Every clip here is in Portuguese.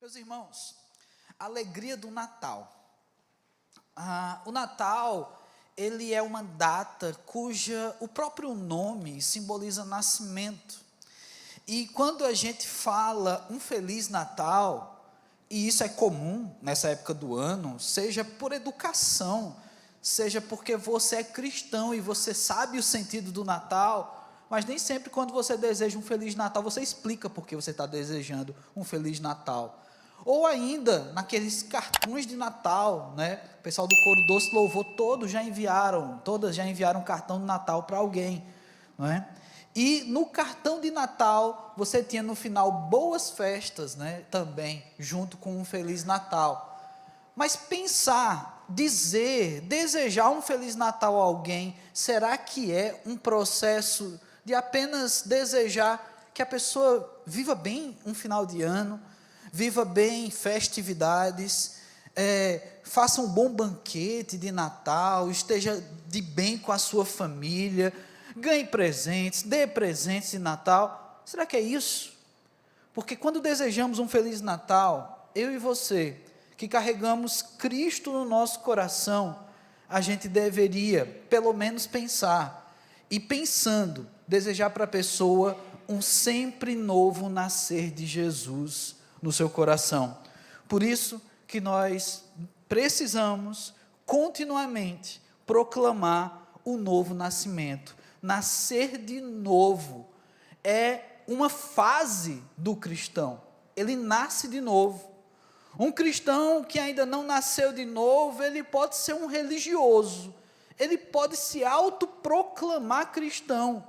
Meus irmãos, a alegria do Natal. O Natal, ele é uma data cuja o próprio nome simboliza nascimento. E quando a gente fala um Feliz Natal, e isso é comum nessa época do ano, seja por educação, seja porque você é cristão e você sabe o sentido do Natal, mas nem sempre quando você deseja um Feliz Natal, você explica por que você está desejando um Feliz Natal. Ou ainda, naqueles cartões de Natal, né? O pessoal do Coro Doce Louvor, todas já enviaram cartão de Natal para alguém, não é? E no cartão de Natal, você tinha no final boas festas, né? Também, junto com um Feliz Natal. Mas pensar, dizer, desejar um Feliz Natal a alguém, será que é um processo de apenas desejar que a pessoa viva bem um final de ano, viva bem festividades, faça um bom banquete de Natal, esteja de bem com a sua família, ganhe presentes, dê presentes de Natal? Será que é isso? Porque quando desejamos um Feliz Natal, eu e você, que carregamos Cristo no nosso coração, a gente deveria, pelo menos pensar, e pensando, desejar para a pessoa um sempre novo nascer de Jesus no seu coração. Por isso que nós precisamos continuamente proclamar o novo nascimento. Nascer de novo é uma fase do cristão. Ele nasce de novo. Um cristão que ainda não nasceu de novo, ele pode ser um religioso, ele pode se autoproclamar cristão,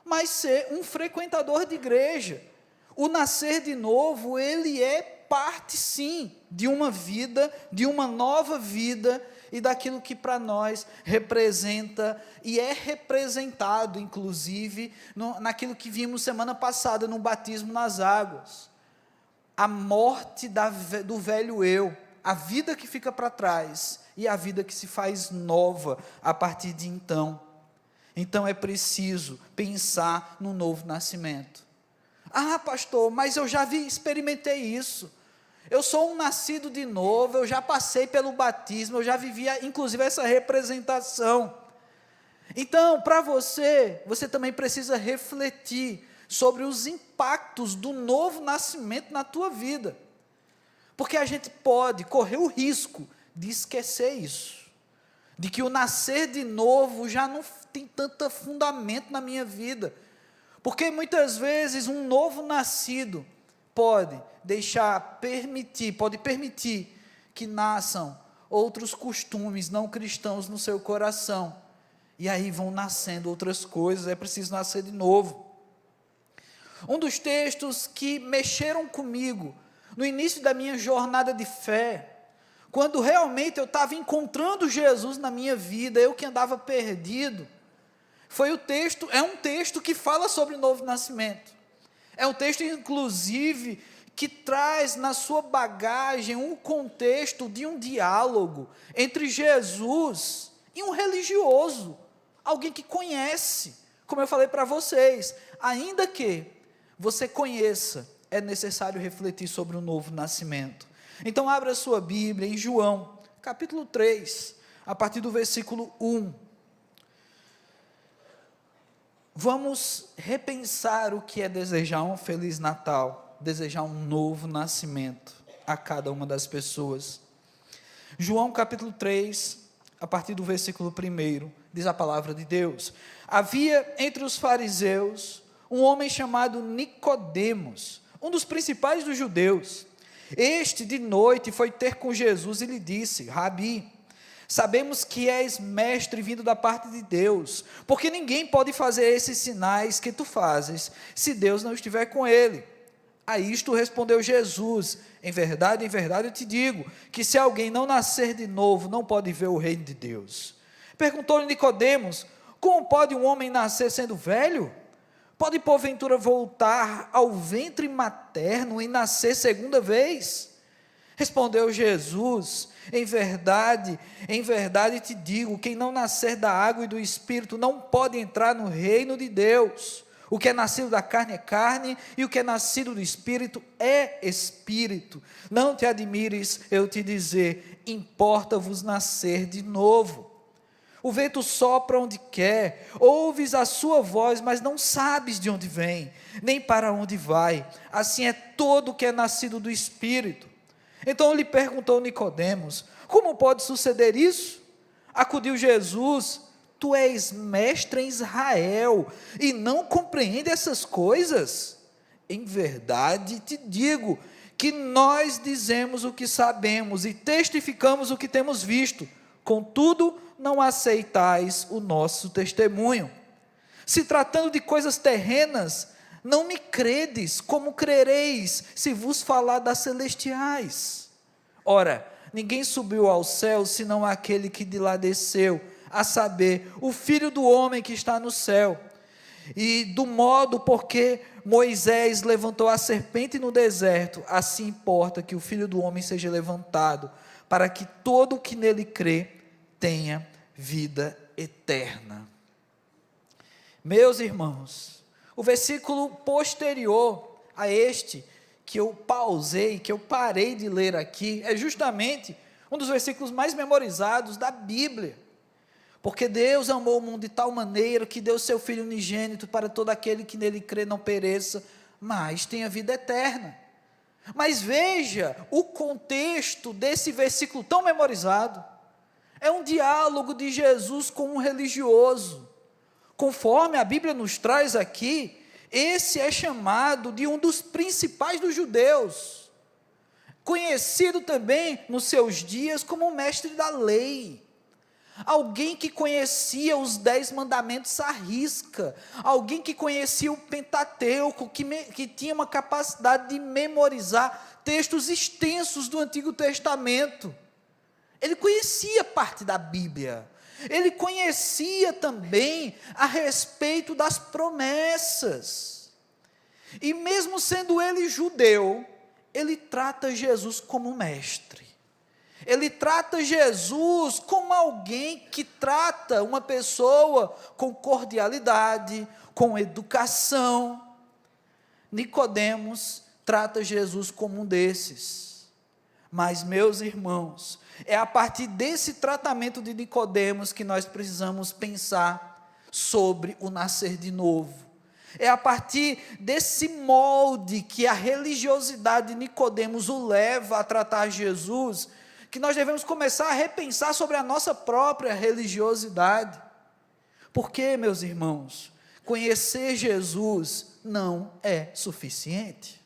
mas ser um frequentador de igreja. O nascer de novo, ele é parte sim de uma vida, de uma nova vida e daquilo que para nós representa e é representado, inclusive, naquilo que vimos semana passada no batismo nas águas. A morte do velho eu, a vida que fica para trás e a vida que se faz nova a partir de então. Então é preciso pensar no novo nascimento. Ah, pastor, mas eu já experimentei isso. Eu sou um nascido de novo, eu já passei pelo batismo, eu já vivia, inclusive, essa representação. Então, para você também precisa refletir sobre os impactos do novo nascimento na tua vida. Porque a gente pode correr o risco de esquecer isso. De que o nascer de novo já não tem tanto fundamento na minha vida. Porque muitas vezes um novo nascido pode permitir que nasçam outros costumes não cristãos no seu coração. E aí vão nascendo outras coisas, é preciso nascer de novo. Um dos textos que mexeram comigo no início da minha jornada de fé, quando realmente eu estava encontrando Jesus na minha vida, eu que andava perdido, é um texto que fala sobre o novo nascimento. É um texto, inclusive, que traz na sua bagagem um contexto de um diálogo entre Jesus e um religioso, alguém que conhece, como eu falei para vocês. Ainda que você conheça, é necessário refletir sobre o novo nascimento. Então, abra a sua Bíblia em João, capítulo 3, a partir do versículo 1. Vamos repensar o que é desejar um Feliz Natal, desejar um novo nascimento a cada uma das pessoas. João capítulo 3, a partir do versículo 1, diz a palavra de Deus: havia entre os fariseus um homem chamado Nicodemos, um dos principais dos judeus. Este de noite foi ter com Jesus e lhe disse: Rabi, sabemos que és mestre vindo da parte de Deus, porque ninguém pode fazer esses sinais que tu fazes, se Deus não estiver com ele. A isto respondeu Jesus: em verdade eu te digo, que se alguém não nascer de novo, não pode ver o reino de Deus. Perguntou-lhe Nicodemos: como pode um homem nascer sendo velho? Pode porventura voltar ao ventre materno e nascer segunda vez? Respondeu Jesus: em verdade te digo, quem não nascer da água e do Espírito não pode entrar no reino de Deus. O que é nascido da carne é carne, e o que é nascido do Espírito é Espírito. Não te admires eu te dizer, importa-vos nascer de novo. O vento sopra onde quer, ouves a sua voz, mas não sabes de onde vem, nem para onde vai. Assim é todo o que é nascido do Espírito. Então lhe perguntou Nicodemos, como pode suceder isso? Acudiu Jesus, tu és mestre em Israel, e não compreende essas coisas? Em verdade te digo, que nós dizemos o que sabemos, e testificamos o que temos visto, contudo, não aceitais o nosso testemunho. Se tratando de coisas terrenas, não me credes, como crereis, se vos falar das celestiais? Ora, ninguém subiu ao céu, senão aquele que de lá desceu, a saber, o Filho do homem que está no céu. E do modo porque Moisés levantou a serpente no deserto, assim importa que o Filho do homem seja levantado, para que todo o que nele crê tenha vida eterna. Meus irmãos, o versículo posterior a este, que eu pausei, que eu parei de ler aqui, é justamente um dos versículos mais memorizados da Bíblia, porque Deus amou o mundo de tal maneira que deu seu Filho unigênito para todo aquele que nele crê não pereça, mas tenha vida eterna. Mas veja o contexto desse versículo tão memorizado. É um diálogo de Jesus com um religioso. Conforme a Bíblia nos traz aqui, esse é chamado de um dos principais dos judeus, conhecido também nos seus dias como o mestre da lei, alguém que conhecia os 10 mandamentos à risca, alguém que conhecia o Pentateuco, que tinha uma capacidade de memorizar textos extensos do Antigo Testamento. Ele conhecia parte da Bíblia, ele conhecia também a respeito das promessas, e mesmo sendo ele judeu, ele trata Jesus como mestre, ele trata Jesus como alguém que trata uma pessoa com cordialidade, com educação. Nicodemos trata Jesus como um desses. Mas, meus irmãos, é a partir desse tratamento de Nicodemos que nós precisamos pensar sobre o nascer de novo. É a partir desse molde que a religiosidade de Nicodemos o leva a tratar Jesus, que nós devemos começar a repensar sobre a nossa própria religiosidade. Porque, meus irmãos, conhecer Jesus não é suficiente.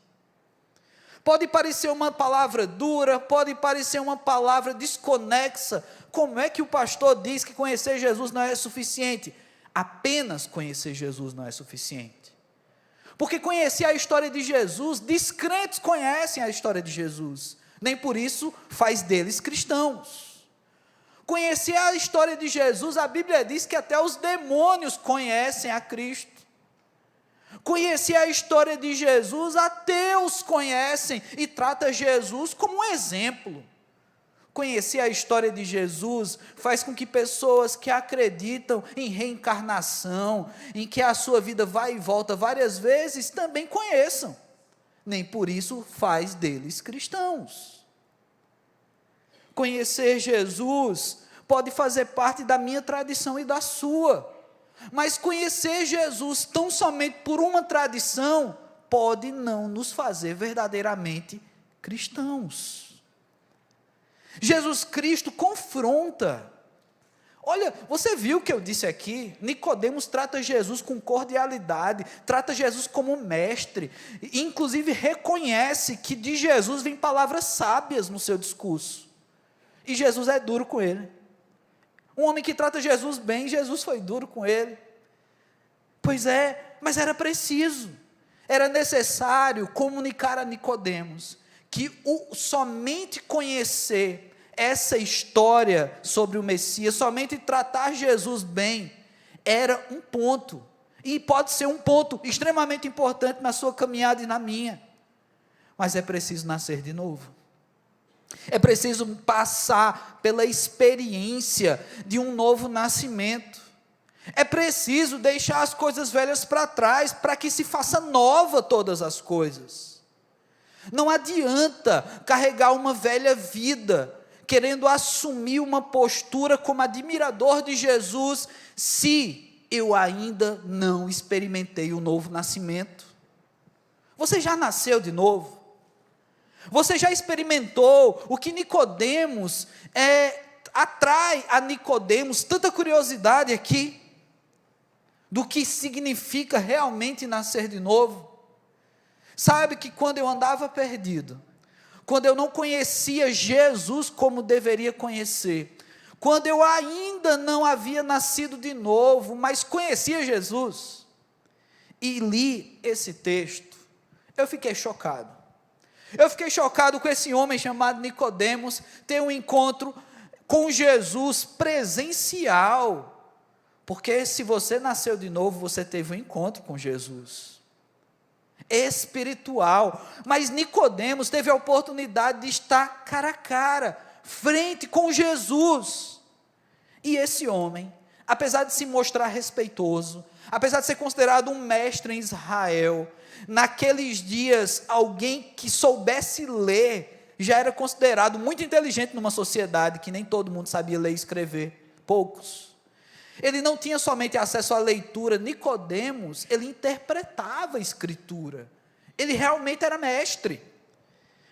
Pode parecer uma palavra dura, pode parecer uma palavra desconexa. Como é que o pastor diz que conhecer Jesus não é suficiente? Apenas conhecer Jesus não é suficiente. Porque conhecer a história de Jesus, descrentes conhecem a história de Jesus, nem por isso faz deles cristãos. Conhecer a história de Jesus, a Bíblia diz que até os demônios conhecem a Cristo. Conhecer a história de Jesus, ateus conhecem e trata Jesus como um exemplo. Conhecer a história de Jesus faz com que pessoas que acreditam em reencarnação, em que a sua vida vai e volta várias vezes, também conheçam. Nem por isso faz deles cristãos. Conhecer Jesus pode fazer parte da minha tradição e da sua. Mas conhecer Jesus tão somente por uma tradição pode não nos fazer verdadeiramente cristãos. Jesus Cristo confronta. Olha, você viu o que eu disse aqui? Nicodemos trata Jesus com cordialidade, trata Jesus como mestre, inclusive reconhece que de Jesus vem palavras sábias no seu discurso. E Jesus é duro com ele. Um homem que trata Jesus bem, Jesus foi duro com ele. Pois é, mas era preciso, era necessário comunicar a Nicodemos que somente conhecer essa história sobre o Messias, somente tratar Jesus bem, era um ponto, e pode ser um ponto extremamente importante na sua caminhada e na minha, mas é preciso nascer de novo. É preciso passar pela experiência de um novo nascimento. É preciso deixar as coisas velhas para trás, para que se faça nova todas as coisas. Não adianta carregar uma velha vida, querendo assumir uma postura como admirador de Jesus, se eu ainda não experimentei o novo nascimento. Você já nasceu de novo? Você já experimentou o que Nicodemos atrai a Nicodemos tanta curiosidade aqui, do que significa realmente nascer de novo? Sabe que quando eu andava perdido, quando eu não conhecia Jesus como deveria conhecer, quando eu ainda não havia nascido de novo, mas conhecia Jesus, e li esse texto, eu fiquei chocado. Eu fiquei chocado com esse homem chamado Nicodemos ter um encontro com Jesus presencial. Porque se você nasceu de novo, você teve um encontro com Jesus. Espiritual. Mas Nicodemos teve a oportunidade de estar cara a cara, frente com Jesus. E esse homem, apesar de se mostrar respeitoso, apesar de ser considerado um mestre em Israel, naqueles dias, alguém que soubesse ler, já era considerado muito inteligente numa sociedade que nem todo mundo sabia ler e escrever, poucos. Ele não tinha somente acesso à leitura. Nicodemos, ele interpretava a Escritura, ele realmente era mestre.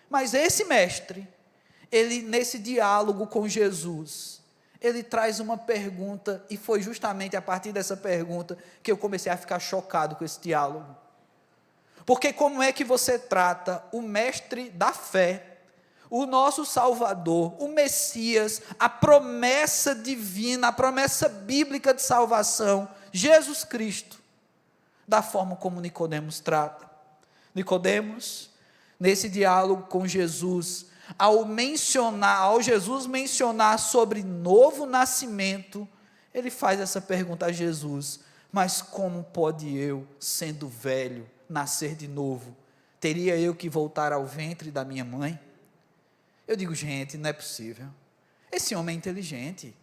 Mas esse mestre, ele nesse diálogo com Jesus, ele traz uma pergunta, e foi justamente a partir dessa pergunta que eu comecei a ficar chocado com esse diálogo. Porque como é que você trata o mestre da fé, o nosso Salvador, o Messias, a promessa divina, a promessa bíblica de salvação, Jesus Cristo, da forma como Nicodemos trata? Nicodemos, nesse diálogo com Jesus, ao Jesus mencionar sobre novo nascimento, ele faz essa pergunta a Jesus: mas como pode eu, sendo velho, nascer de novo? Teria eu que voltar ao ventre da minha mãe? Eu digo, gente, não é possível. Esse homem é inteligente.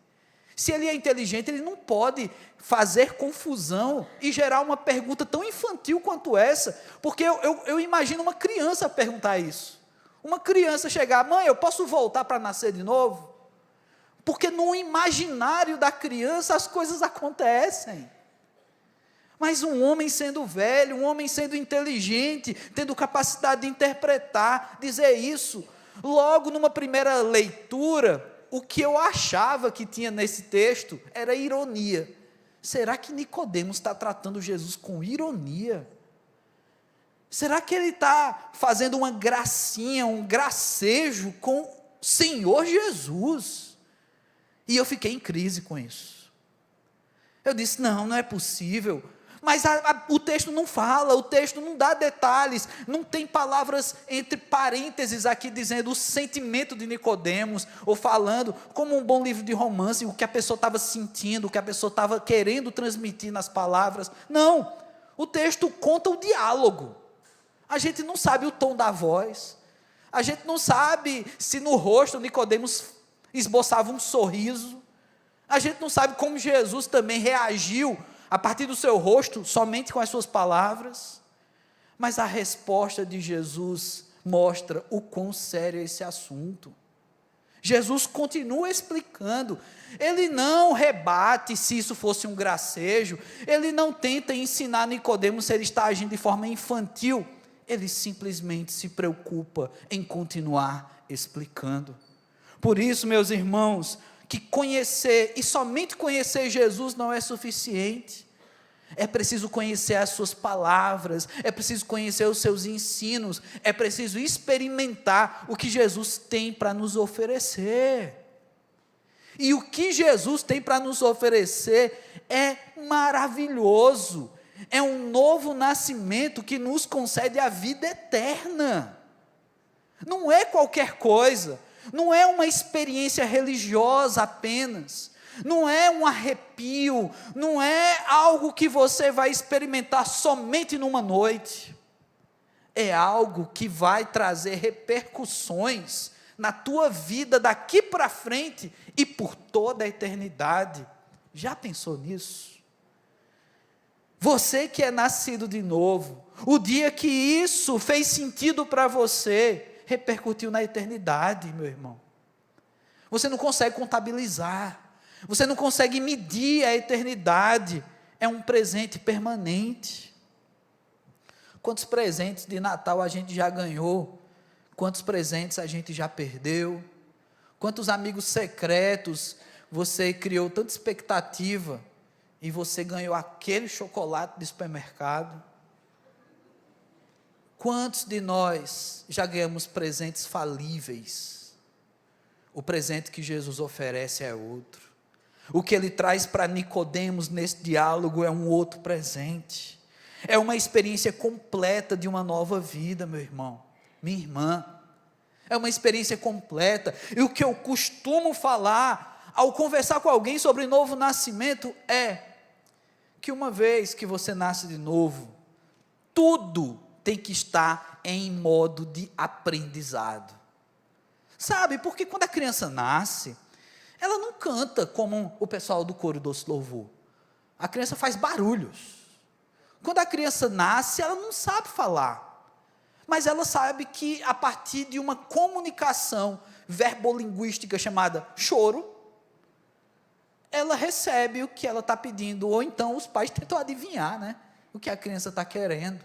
Se ele é inteligente, ele não pode fazer confusão e gerar uma pergunta tão infantil quanto essa, porque eu imagino uma criança perguntar isso. Uma criança chegar: mãe, eu posso voltar para nascer de novo? Porque no imaginário da criança as coisas acontecem. Mas um homem sendo velho, um homem sendo inteligente, tendo capacidade de interpretar, dizer isso, logo numa primeira leitura, o que eu achava que tinha nesse texto era ironia. Será que Nicodemos está tratando Jesus com ironia? Será que ele está fazendo uma gracinha, um gracejo com o Senhor Jesus? E eu fiquei em crise com isso. Eu disse, não é possível. Mas o texto não fala, o texto não dá detalhes, não tem palavras entre parênteses aqui dizendo o sentimento de Nicodemos, ou falando, como um bom livro de romance, o que a pessoa estava sentindo, o que a pessoa estava querendo transmitir nas palavras. Não, o texto conta o diálogo. A gente não sabe o tom da voz, a gente não sabe se no rosto Nicodemos esboçava um sorriso, a gente não sabe como Jesus também reagiu a partir do seu rosto, somente com as suas palavras, mas a resposta de Jesus mostra o quão sério é esse assunto. Jesus continua explicando, ele não rebate se isso fosse um gracejo, ele não tenta ensinar Nicodemos se ele está agindo de forma infantil, ele simplesmente se preocupa em continuar explicando. Por isso, meus irmãos, que conhecer, e somente conhecer Jesus não é suficiente, é preciso conhecer as suas palavras, é preciso conhecer os seus ensinos, é preciso experimentar o que Jesus tem para nos oferecer. E o que Jesus tem para nos oferecer é maravilhoso, é um novo nascimento que nos concede a vida eterna. Não é qualquer coisa, não é uma experiência religiosa apenas, não é um arrepio, não é algo que você vai experimentar somente numa noite, é algo que vai trazer repercussões na tua vida daqui para frente e por toda a eternidade. Já pensou nisso? Você que é nascido de novo, o dia que isso fez sentido para você, repercutiu na eternidade, meu irmão. Você não consegue contabilizar, você não consegue medir a eternidade, é um presente permanente. Quantos presentes de Natal a gente já ganhou? Quantos presentes a gente já perdeu? Quantos amigos secretos você criou tanta expectativa e você ganhou aquele chocolate de supermercado? Quantos de nós já ganhamos presentes falíveis? O presente que Jesus oferece é outro. O que ele traz para Nicodemos nesse diálogo é um outro presente. É uma experiência completa de uma nova vida, meu irmão, minha irmã. É uma experiência completa. E o que eu costumo falar ao conversar com alguém sobre novo nascimento é que uma vez que você nasce de novo, tudo tem que estar em modo de aprendizado. Sabe, porque quando a criança nasce, ela não canta como o pessoal do coro Doce Louvor. A criança faz barulhos. Quando a criança nasce, ela não sabe falar. Mas ela sabe que a partir de uma comunicação verbolinguística chamada choro, ela recebe o que ela está pedindo, ou então os pais tentam adivinhar, né, o que a criança está querendo.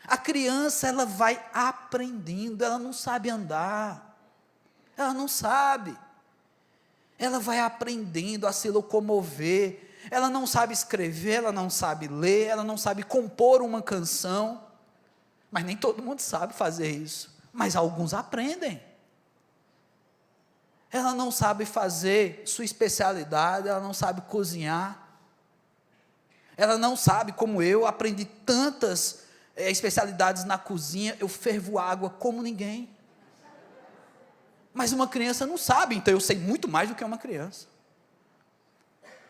A criança, ela vai aprendendo, ela não sabe andar, ela não sabe, ela vai aprendendo a se locomover, ela não sabe escrever, ela não sabe ler, ela não sabe compor uma canção, mas nem todo mundo sabe fazer isso, mas alguns aprendem. Ela não sabe fazer sua especialidade, ela não sabe cozinhar, ela não sabe, como eu, aprendi tantas especialidades na cozinha, eu fervo água como ninguém. Mas uma criança não sabe, então eu sei muito mais do que uma criança.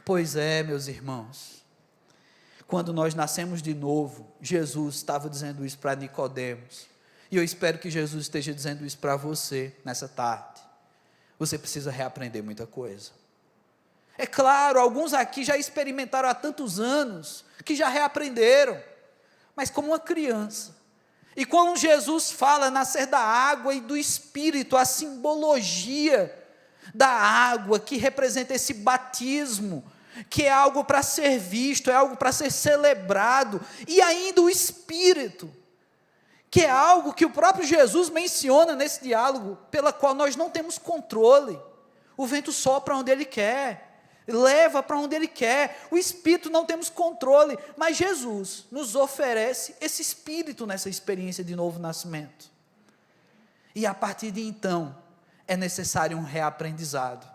Pois é, meus irmãos, quando nós nascemos de novo, Jesus estava dizendo isso para Nicodemos, e eu espero que Jesus esteja dizendo isso para você nessa tarde. Você precisa reaprender muita coisa. É claro, alguns aqui já experimentaram há tantos anos, que já reaprenderam, mas como uma criança. E quando Jesus fala nascer da água e do Espírito, a simbologia da água, que representa esse batismo, que é algo para ser visto, é algo para ser celebrado, e ainda o Espírito, que é algo que o próprio Jesus menciona nesse diálogo, pela qual nós não temos controle. O vento sopra onde ele quer, leva para onde ele quer, o Espírito não temos controle, mas Jesus nos oferece esse Espírito nessa experiência de novo nascimento. E a partir de então, é necessário um reaprendizado.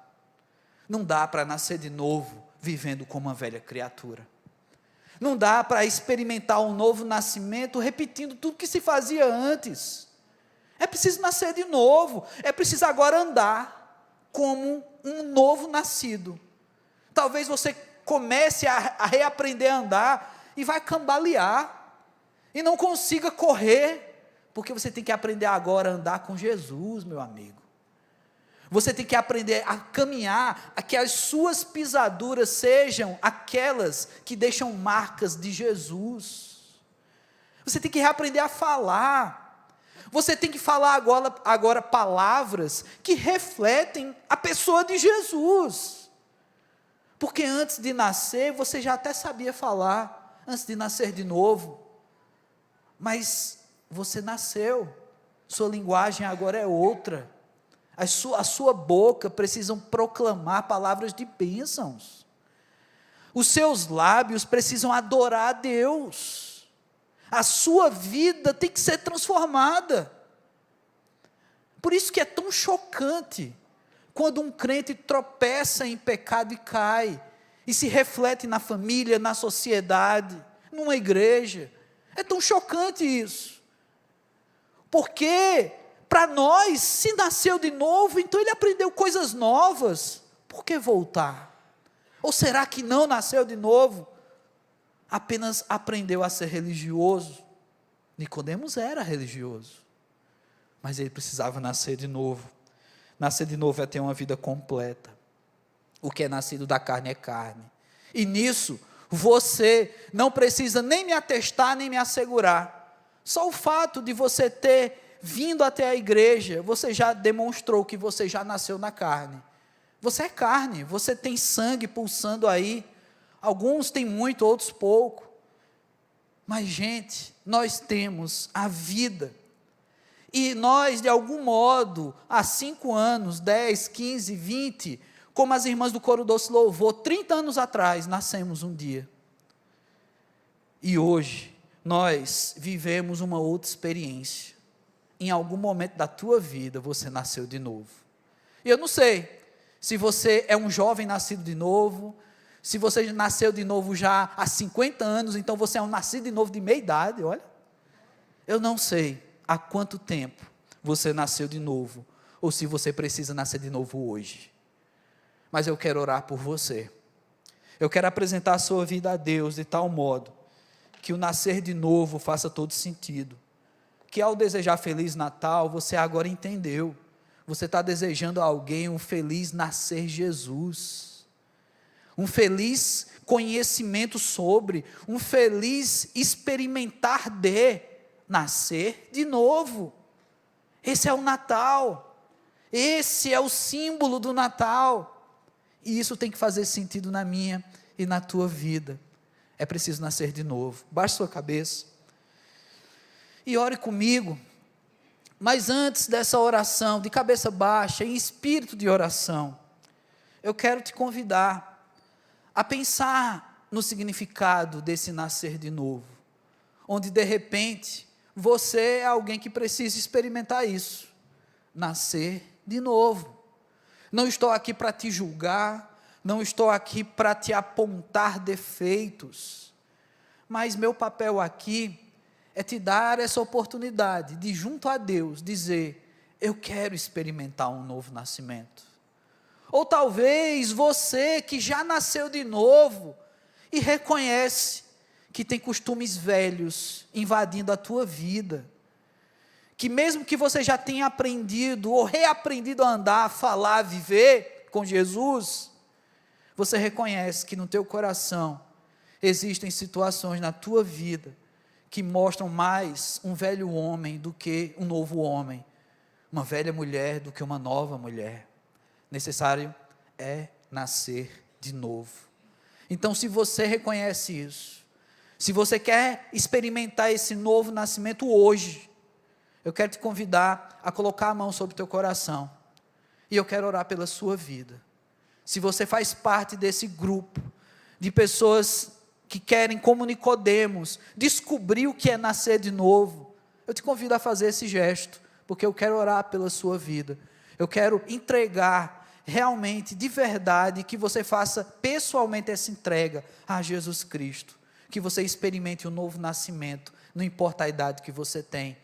Não dá para nascer de novo vivendo como uma velha criatura. Não dá para experimentar um novo nascimento repetindo tudo que se fazia antes. É preciso nascer de novo, é preciso agora andar como um novo nascido. Talvez você comece a reaprender a andar e vai cambalear, e não consiga correr, porque você tem que aprender agora a andar com Jesus, meu amigo. Você tem que aprender a caminhar, a que as suas pisaduras sejam aquelas que deixam marcas de Jesus. Você tem que reaprender a falar. Você tem que falar agora palavras que refletem a pessoa de Jesus. Porque antes de nascer, você já até sabia falar, antes de nascer de novo. Mas você nasceu, sua linguagem agora é outra. A sua boca precisam proclamar palavras de bênçãos. Os seus lábios precisam adorar a Deus. A sua vida tem que ser transformada. Por isso que é tão chocante quando um crente tropeça em pecado e cai, e se reflete na família, na sociedade, numa igreja. É tão chocante isso. Porque para nós, se nasceu de novo, então ele aprendeu coisas novas, por que voltar? Ou será que não nasceu de novo? Apenas aprendeu a ser religioso? Nicodemos era religioso, mas ele precisava nascer de novo. Nascer de novo é ter uma vida completa. O que é nascido da carne é carne. E nisso, Você não precisa nem me atestar, nem me assegurar. Só o fato de você ter vindo até a igreja, você já demonstrou que você já nasceu na carne. Você é carne, você tem sangue pulsando aí. Alguns têm muito, outros pouco. Mas, gente, nós temos a vida. E nós, de algum modo, há 5 anos, 10, 15, 20, como as irmãs do Coro Doce louvou, 30 anos atrás, nascemos um dia. E hoje, nós vivemos uma outra experiência. Em algum momento da tua vida, você nasceu de novo. E eu não sei se você é um jovem nascido de novo, se você nasceu de novo já há 50 anos, então você é um nascido de novo de meia idade, olha. Eu não sei há quanto tempo você nasceu de novo, ou se você precisa nascer de novo hoje. Mas eu quero orar por você. Eu quero apresentar a sua vida a Deus de tal modo que o nascer de novo faça todo sentido. Que ao desejar Feliz Natal, você agora entendeu. Você está desejando a alguém um feliz nascer Jesus. Um feliz conhecimento sobre, um feliz experimentar de nascer de novo. Esse é o Natal. Esse é o símbolo do Natal. E isso tem que fazer sentido na minha e na tua vida. É preciso nascer de novo. Baixe sua cabeça e ore comigo. Mas antes dessa oração, de cabeça baixa, em espírito de oração, eu quero te convidar a pensar no significado desse nascer de novo, onde de repente você é alguém que precisa experimentar isso, nascer de novo. Não estou aqui para te julgar, não estou aqui para te apontar defeitos, mas meu papel aqui é te dar essa oportunidade de, junto a Deus, dizer: eu quero experimentar um novo nascimento. Ou talvez você que já nasceu de novo e reconhece que tem costumes velhos invadindo a tua vida, que mesmo que você já tenha aprendido ou reaprendido a andar, a falar, a viver com Jesus, você reconhece que no teu coração existem situações na tua vida que mostram mais um velho homem do que um novo homem, uma velha mulher do que uma nova mulher. Necessário é nascer de novo. Então, se você reconhece isso, se você quer experimentar esse novo nascimento hoje, eu quero te convidar a colocar a mão sobre o teu coração, e eu quero orar pela sua vida. Se você faz parte desse grupo de pessoas que querem, como Nicodemos, descobrir o que é nascer de novo, eu te convido a fazer esse gesto, porque eu quero orar pela sua vida. Eu quero entregar realmente, de verdade, que você faça pessoalmente essa entrega a Jesus Cristo, que você experimente um novo nascimento, não importa a idade que você tem.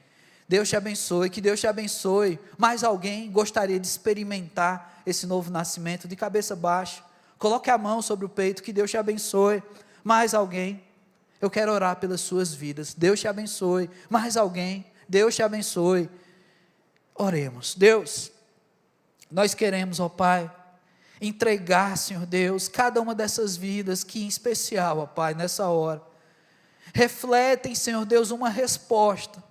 Deus te abençoe, que Deus te abençoe. Mais alguém gostaria de experimentar esse novo nascimento? De cabeça baixa, coloque a mão sobre o peito, que Deus te abençoe. Mais alguém? Eu quero orar pelas suas vidas. Deus te abençoe. Mais alguém? Deus te abençoe. Oremos. Deus, nós queremos, ó Pai, entregar, Senhor Deus, cada uma dessas vidas, que em especial, ó Pai, nessa hora, refletem, Senhor Deus, uma resposta.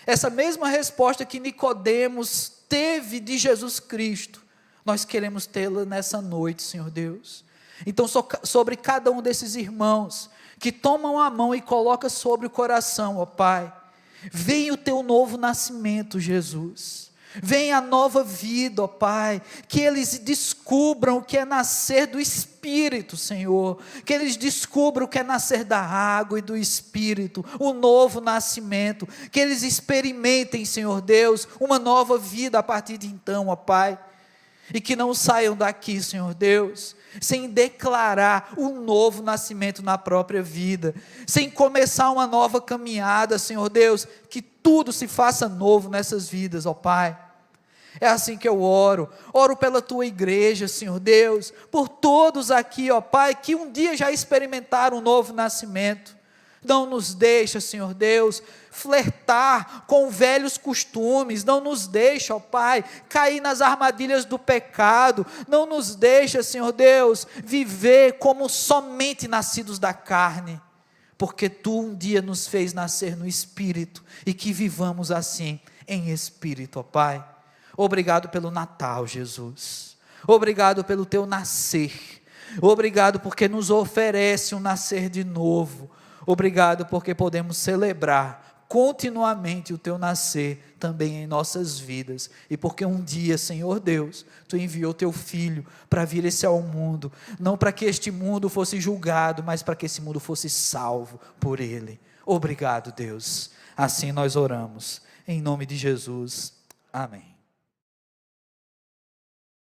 Essa mesma resposta que Nicodemos teve de Jesus Cristo, nós queremos tê-la nessa noite, Senhor Deus. Então, sobre cada um desses irmãos, que tomam a mão e colocam sobre o coração, ó Pai, venha o teu novo nascimento, Jesus. Venha a nova vida, ó Pai, que eles descubram o que é nascer do Espírito, Senhor, que eles descubram o que é nascer da água e do Espírito, o novo nascimento, que eles experimentem, Senhor Deus, uma nova vida a partir de então, ó Pai, e que não saiam daqui, Senhor Deus, sem declarar um novo nascimento na própria vida, sem começar uma nova caminhada, Senhor Deus, que tudo se faça novo nessas vidas, ó Pai. É assim que eu oro pela tua igreja, Senhor Deus, por todos aqui, ó Pai, que um dia já experimentaram um novo nascimento, Não nos deixa, Senhor Deus, flertar com velhos costumes. Não nos deixa, ó Pai, cair nas armadilhas do pecado. Não nos deixa, Senhor Deus, viver como somente nascidos da carne. Porque Tu um dia nos fez nascer no Espírito e que vivamos assim, em Espírito, ó Pai. Obrigado pelo Natal, Jesus. Obrigado pelo Teu nascer. Obrigado porque nos oferece um nascer de novo. Obrigado porque podemos celebrar continuamente o Teu nascer também em nossas vidas. E porque um dia, Senhor Deus, Tu enviou Teu Filho para vir esse ao mundo. Não para que este mundo fosse julgado, mas para que esse mundo fosse salvo por Ele. Obrigado, Deus. Assim nós oramos. Em nome de Jesus. Amém.